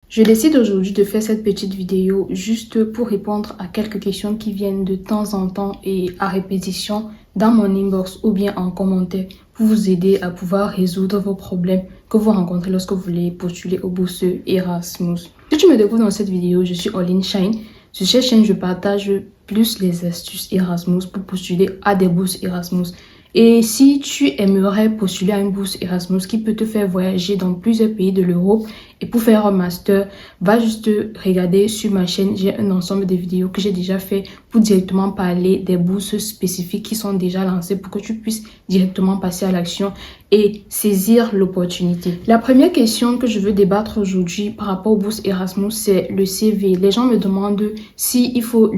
Je décide aujourd'hui de faire cette petite vidéo juste pour répondre à quelques questions qui viennent de temps en temps et à répétition dans mon inbox ou bien en commentaire pour vous aider à pouvoir résoudre vos problèmes que vous rencontrez lorsque vous voulez postuler aux bourses Erasmus. Si tu me découvres dans cette vidéo, je suis Olin Shine. Sur cette chaîne, je partage plus les astuces Erasmus pour postuler à des bourses Erasmus. Et si tu aimerais postuler à une bourse Erasmus qui peut te faire voyager dans plusieurs pays de l'Europe et pour faire un master, va juste regarder sur ma chaîne. J'ai un ensemble de vidéos que j'ai déjà fait pour directement parler des bourses spécifiques qui sont déjà lancées pour que tu puisses directement passer à l'action et saisir l'opportunité. La première question que je veux débattre aujourd'hui par rapport aux bourses Erasmus, c'est le CV. Les gens me demandent si il faut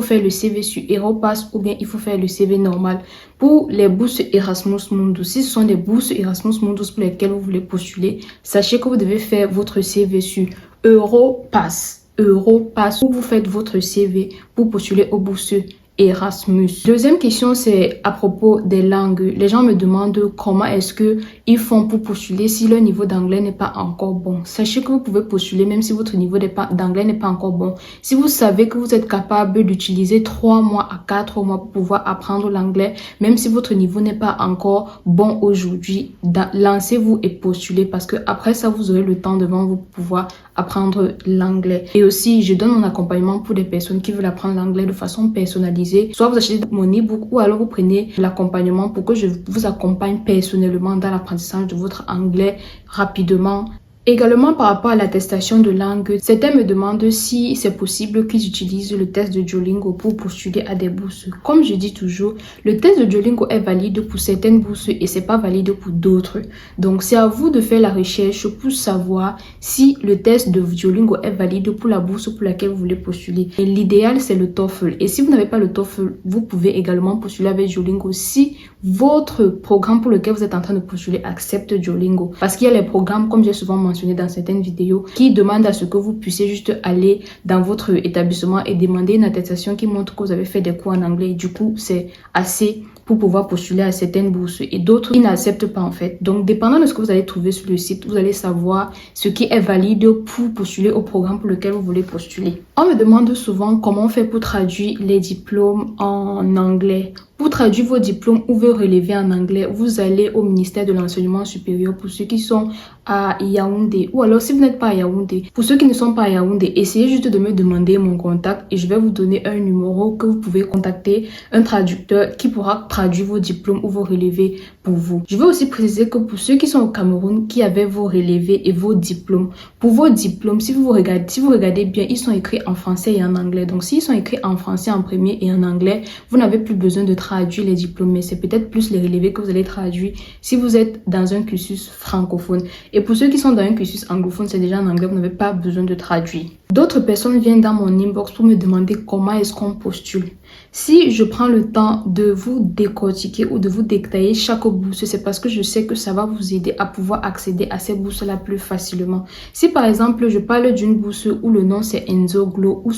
faire le CV sur Europass ou bien il faut faire le CV normal. Pour les bourses Erasmus Mundus, si ce sont des bourses Erasmus Mundus pour lesquelles vous voulez postuler, sachez que vous devez faire votre CV sur Europass, où vous faites votre CV pour postuler aux bourses Erasmus. Deuxième question, c'est à propos des langues. Les gens me demandent comment est-ce que ils font pour postuler si leur niveau d'anglais n'est pas encore bon. Sachez que vous pouvez postuler même si votre niveau d'anglais n'est pas encore bon. Si vous savez que vous êtes capable d'utiliser 3 mois à 4 mois pour pouvoir apprendre l'anglais, même si votre niveau n'est pas encore bon aujourd'hui, lancez-vous et postulez parce que après ça, vous aurez le temps devant vous pour pouvoir apprendre l'anglais. Et aussi, je donne mon accompagnement pour des personnes qui veulent apprendre l'anglais de façon personnalisée. Soit vous achetez mon e-book ou alors vous prenez l'accompagnement pour que je vous accompagne personnellement dans l'apprentissage de votre anglais rapidement. Également par rapport à l'attestation de langue, certains me demandent si c'est possible qu'ils utilisent le test de Duolingo pour postuler à des bourses. Comme je dis toujours, le test de Duolingo est valide pour certaines bourses et c'est pas valide pour d'autres. Donc c'est à vous de faire la recherche pour savoir si le test de Duolingo est valide pour la bourse pour laquelle vous voulez postuler. Et l'idéal c'est le TOEFL. Et si vous n'avez pas le TOEFL, vous pouvez également postuler avec Duolingo si votre programme pour lequel vous êtes en train de postuler accepte Duolingo. Parce qu'il y a les programmes, comme j'ai souvent mentionné dans certaines vidéos, qui demandent à ce que vous puissiez juste aller dans votre établissement et demander une attestation qui montre que vous avez fait des cours en anglais. Du coup, c'est assez pour pouvoir postuler à certaines bourses et d'autres qui n'acceptent pas en fait. Donc, dépendant de ce que vous allez trouver sur le site, vous allez savoir ce qui est valide pour postuler au programme pour lequel vous voulez postuler. On me demande souvent comment on fait pour traduire les diplômes en anglais. Pour traduire vos diplômes ou vos relevés en anglais, vous allez au ministère de l'enseignement supérieur pour ceux qui sont à Yaoundé. Ou alors si vous n'êtes pas à Yaoundé, pour ceux qui ne sont pas à Yaoundé, essayez juste de me demander mon contact et je vais vous donner un numéro que vous pouvez contacter, un traducteur qui pourra traduire vos diplômes ou vos relevés pour vous. Je veux aussi préciser que pour ceux qui sont au Cameroun, qui avaient vos relevés et vos diplômes, pour vos diplômes, si vous regardez bien, ils sont écrits en français et en anglais. Donc s'ils sont écrits en français en premier et en anglais, vous n'avez plus besoin de traduire les diplômes, mais c'est peut-être plus les relevés que vous allez traduire si vous êtes dans un cursus francophone. Et pour ceux qui sont dans un cursus anglophone, c'est déjà en anglais, vous n'avez pas besoin de traduire. D'autres personnes viennent dans mon inbox pour me demander comment est-ce qu'on postule. Si je prends le temps de vous décortiquer ou de vous détailler chaque bourse, c'est parce que je sais que ça va vous aider à pouvoir accéder à ces bourses-là plus facilement. Si par exemple, je parle d'une bourse où le nom c'est Enzo Glo ou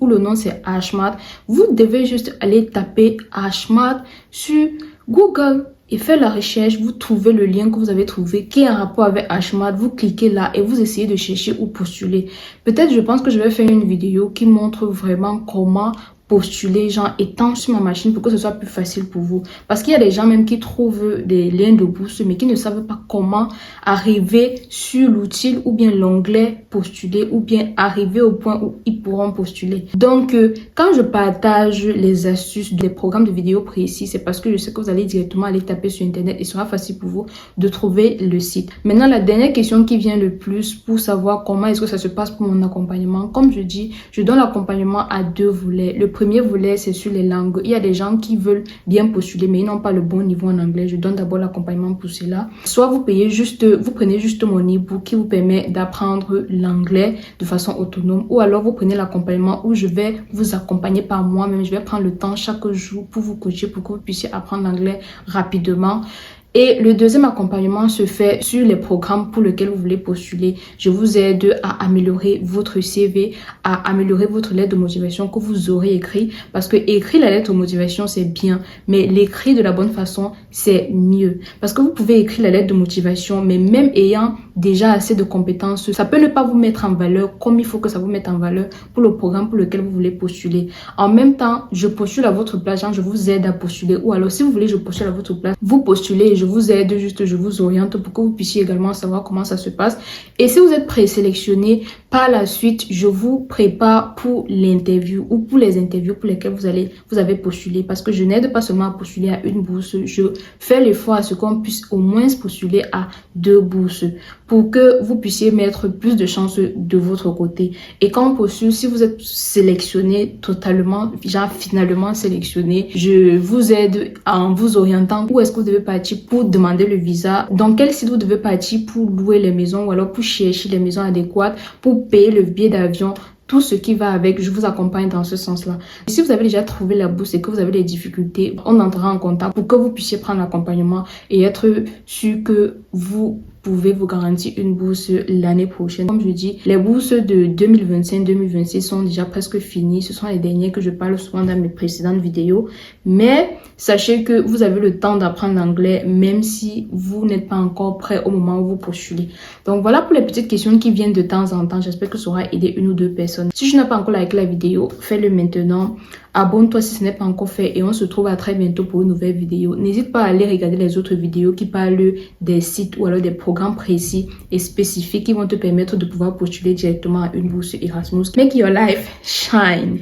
le nom c'est HMAT, vous devez juste aller taper HMAT sur Google et faire la recherche, vous trouvez le lien que vous avez trouvé qui est en rapport avec HMAT, vous cliquez là et vous essayez de chercher où postuler. Peut-être je pense que je vais faire une vidéo qui montre vraiment comment postuler, genre étant sur ma machine pour que ce soit plus facile pour vous. Parce qu'il y a des gens même qui trouvent des liens de bourse mais qui ne savent pas comment arriver sur l'outil ou bien l'onglet postuler ou bien arriver au point où ils pourront postuler. Donc, quand je partage les astuces des programmes de vidéos précis, c'est parce que je sais que vous allez directement aller taper sur internet et il sera facile pour vous de trouver le site. Maintenant, la dernière question qui vient le plus pour savoir comment est-ce que ça se passe pour mon accompagnement, comme je dis, je donne l'accompagnement à 2 volets. Le premier volet, c'est sur les langues. Il y a des gens qui veulent bien postuler, mais ils n'ont pas le bon niveau en anglais. Je donne d'abord l'accompagnement pour cela. Soit vous prenez juste mon e-book qui vous permet d'apprendre l'anglais de façon autonome, ou alors vous prenez l'accompagnement où je vais vous accompagner par moi-même. Je vais prendre le temps chaque jour pour vous coacher, pour que vous puissiez apprendre l'anglais rapidement. Et le deuxième accompagnement se fait sur les programmes pour lesquels vous voulez postuler. Je vous aide à améliorer votre CV, à améliorer votre lettre de motivation que vous aurez écrit. Parce que écrire la lettre de motivation, c'est bien. Mais l'écrire de la bonne façon, c'est mieux. Parce que vous pouvez écrire la lettre de motivation, mais même ayant déjà assez de compétences, ça peut ne pas vous mettre en valeur comme il faut que ça vous mette en valeur pour le programme pour lequel vous voulez postuler. En même temps, je postule à votre place, genre je vous aide à postuler. Ou alors, si vous voulez, je postule à votre place, vous postulez et je vous aide, juste je vous oriente pour que vous puissiez également savoir comment ça se passe. Et si vous êtes présélectionné, par la suite, je vous prépare pour l'interview ou pour les interviews pour lesquelles vous avez postulé. Parce que je n'aide pas seulement à postuler à une bourse, je fais l'effort à ce qu'on puisse au moins postuler à 2 bourses pour que vous puissiez mettre plus de chances de votre côté. Et quand on postule, si vous êtes sélectionné totalement, genre finalement sélectionné, je vous aide en vous orientant où est-ce que vous devez partir pour demander le visa, dans quel site vous devez partir pour louer les maisons ou alors pour chercher les maisons adéquates, pour payer le billet d'avion, tout ce qui va avec, je vous accompagne dans ce sens-là. Et si vous avez déjà trouvé la bourse et que vous avez des difficultés, on entrera en contact pour que vous puissiez prendre l'accompagnement et être sûr que vous pouvez vous garantir une bourse l'année prochaine. Comme je dis, les bourses de 2025-2026 sont déjà presque finies. Ce sont les dernières que je parle souvent dans mes précédentes vidéos. Mais sachez que vous avez le temps d'apprendre l'anglais même si vous n'êtes pas encore prêt au moment où vous postulez. Donc voilà pour les petites questions qui viennent de temps en temps. J'espère que ça aura aidé une ou deux personnes. Si tu n'as pas encore liké la vidéo, fais-le maintenant. Abonne-toi si ce n'est pas encore fait et on se trouve à très bientôt pour une nouvelle vidéo. N'hésite pas à aller regarder les autres vidéos qui parlent des sites ou alors des programmes précis et spécifiques qui vont te permettre de pouvoir postuler directement à une bourse Erasmus. Make your life shine!